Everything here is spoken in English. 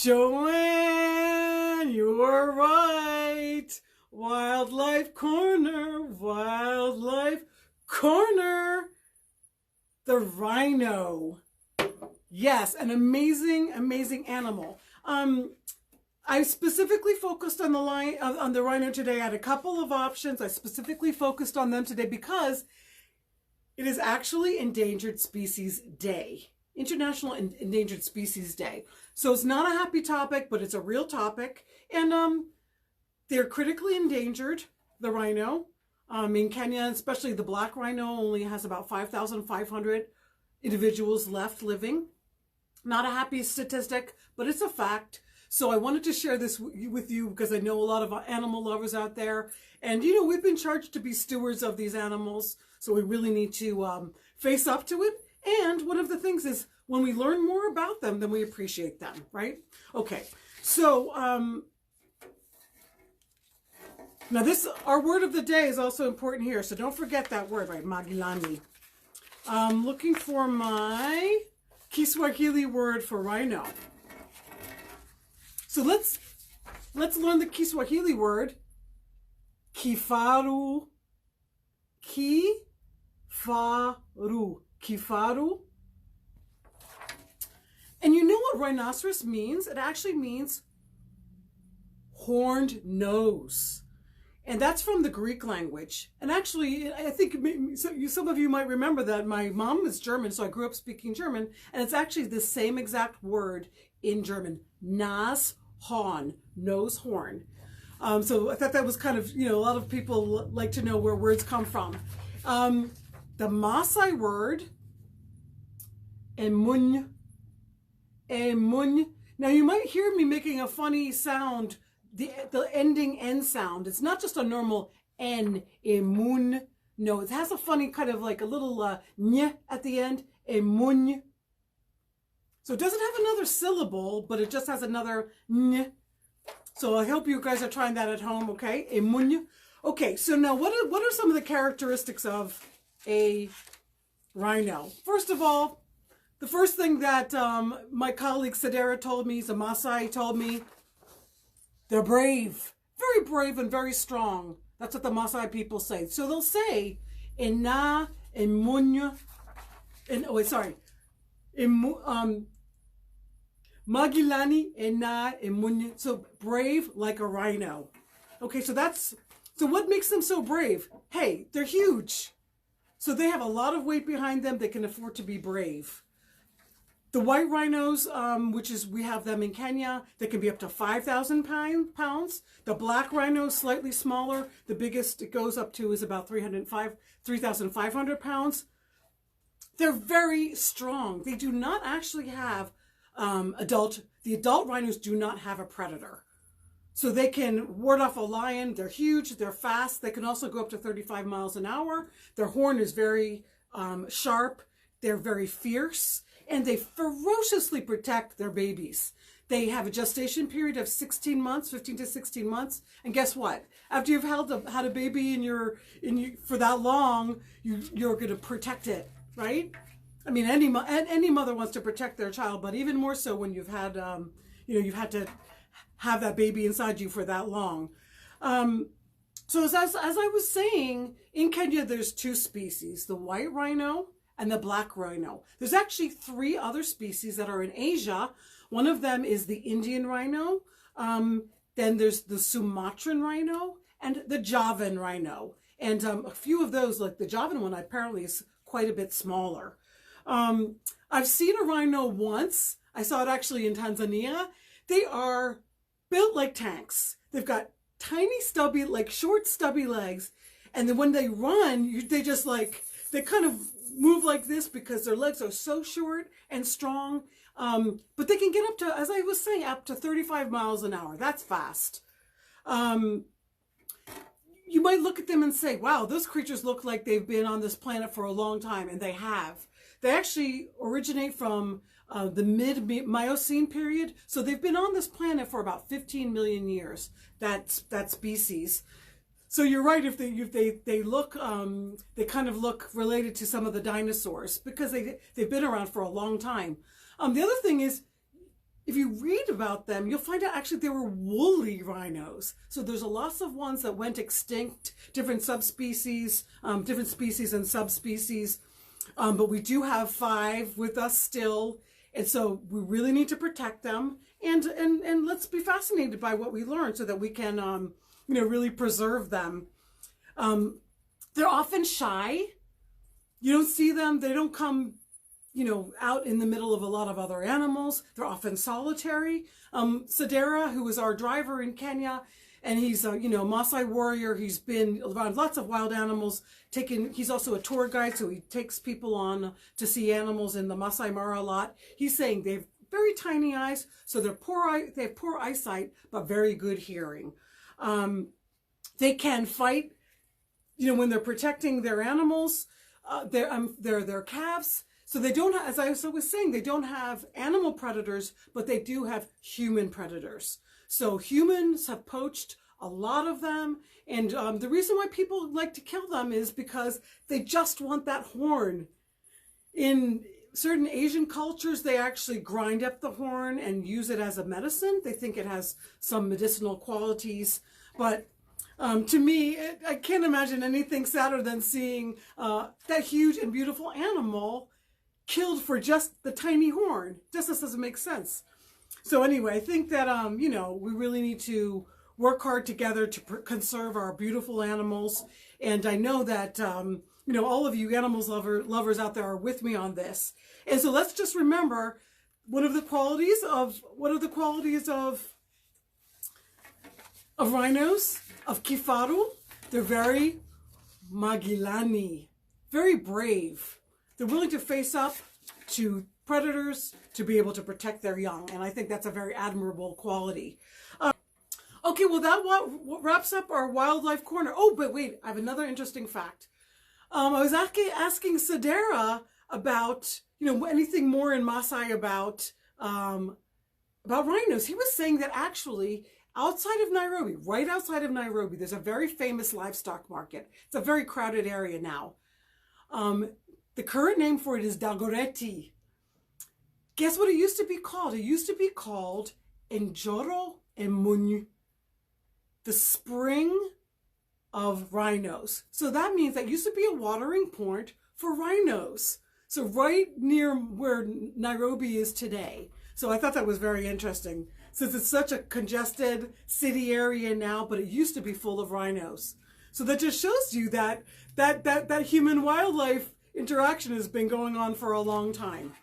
Joanne, you were right. Wildlife corner, wildlife corner. The rhino. Yes, an amazing, amazing animal. I specifically focused on the rhino today. I had a couple of options. I specifically focused on them today because it is actually Endangered Species Day. International Endangered Species Day. So it's not a happy topic, but it's a real topic. And they're critically endangered, the rhino. In Kenya, especially the black rhino, only has about 5,500 individuals left living. Not a happy statistic, but it's a fact. So I wanted to share this with you because I know a lot of animal lovers out there. And, you know, we've been charged to be stewards of these animals. So we really need to face up to it. And one of the things is when we learn more about them, then we appreciate them, right? Okay, so now our word of the day is also important here. So don't forget that word, right? Magilani. Looking for my Kiswahili word for rhino. So let's learn the Kiswahili word. Kifaru. Kifaru. Kifaru. And you know what rhinoceros means? It actually means horned nose. And that's from the Greek language. And actually, I think some of you might remember that my mom is German, so I grew up speaking German. And it's actually the same exact word in German. Nashorn, nose horn. So I thought that was kind of, you know, a lot of people like to know where words come from. The Maasai word, emun. Emun. Now you might hear me making a funny sound, the ending N sound. It's not just a normal N, emun. No, it has a funny kind of like a little ny at the end, emun. So it doesn't have another syllable, but it just has another ny. So I hope you guys are trying that at home, okay? Emun. Okay, so now what are some of the characteristics of a rhino? First of all, the first thing that my colleague Sadera told me, Zamasai told me, they're brave, very brave and very strong. That's what the Maasai people say. So they'll say, Ena, Emunya, Magilani, Ena, Emunya. So brave like a rhino. Okay, so what makes them so brave? Hey, they're huge. So they have a lot of weight behind them. They can afford to be brave. The white rhinos, we have them in Kenya, they can be up to 5,000 pounds. The black rhino, slightly smaller. The biggest it goes up to is about 3,500 pounds. They're very strong. They do not actually have the adult rhinos do not have a predator. So they can ward off a lion. They're huge, they're fast. They can also go up to 35 miles an hour. Their horn is very sharp. They're very fierce. And they ferociously protect their babies. They have a gestation period of 16 months, 15 to 16 months. And guess what? After you've had a baby for that long, you're going to protect it, right? I mean, any mother wants to protect their child, but even more so when you've had, you've had to have that baby inside you for that long. So as I was saying, in Kenya, there's two species, the white rhino and the black rhino. There's actually 3 other species that are in Asia. One of them is the Indian rhino. Then there's the Sumatran rhino and the Javan rhino. And a few of those, like the Javan one, apparently is quite a bit smaller. I've seen a rhino once. I saw it actually in Tanzania. They are built like tanks. They've got tiny stubby, like short stubby legs. And then when they run, they kind of move like this because their legs are so short and strong. But they can get up to, as I was saying, up to 35 miles an hour. That's fast. You might look at them and say, wow, those creatures look like they've been on this planet for a long time, and they have. They actually originate from the mid-Miocene period. So they've been on this planet for about 15 million years, that species. So you're right, if they look, they kind of look related to some of the dinosaurs because they've been around for a long time. The other thing is, if you read about them, you'll find out actually they were woolly rhinos. So there's a lots of ones that went extinct, different subspecies, different species and subspecies. But we do have 5 with us still. And so we really need to protect them. And let's be fascinated by what we learn so that we can, really preserve them. They're often shy. You don't see them. They don't come, out in the middle of a lot of other animals. They're often solitary. Sadera, who is our driver in Kenya, and he's a, Maasai warrior. He's been around lots of wild animals. He's also a tour guide, so he takes people on to see animals in the Masai Mara a lot. He's saying they have very tiny eyes, so they have poor eyesight, but very good hearing. They can fight, when they're protecting their animals, their calves. So they don't have, as I was saying, they don't have animal predators, but they do have human predators. So humans have poached a lot of them. And the reason why people like to kill them is because they just want that horn. In certain Asian cultures, they actually grind up the horn and use it as a medicine. They think it has some medicinal qualities. But to me, I can't imagine anything sadder than seeing that huge and beautiful animal killed for just the tiny horn. Just doesn't make sense. So anyway, I think that, we really need to work hard together to conserve our beautiful animals. And I know that, all of you animals lovers out there are with me on this. And so let's just remember one of the qualities of rhinos, of kifaru. They're very magilani, very brave. They're willing to face up to predators to be able to protect their young. And I think that's a very admirable quality. Okay, well, that wraps up our wildlife corner. Oh, but wait, I have another interesting fact. I was asking Sadera about, anything more in Maasai about rhinos. He was saying that actually outside of Nairobi, right outside of Nairobi, there's a very famous livestock market. It's a very crowded area now. The current name for it is Dagoretti. Guess what it used to be called? It used to be called Njoro Emunyu, the spring of rhinos. So that means that used to be a watering point for rhinos. So right near where Nairobi is today. So I thought that was very interesting, since it's such a congested city area now, but it used to be full of rhinos. So that just shows you that human wildlife interaction has been going on for a long time.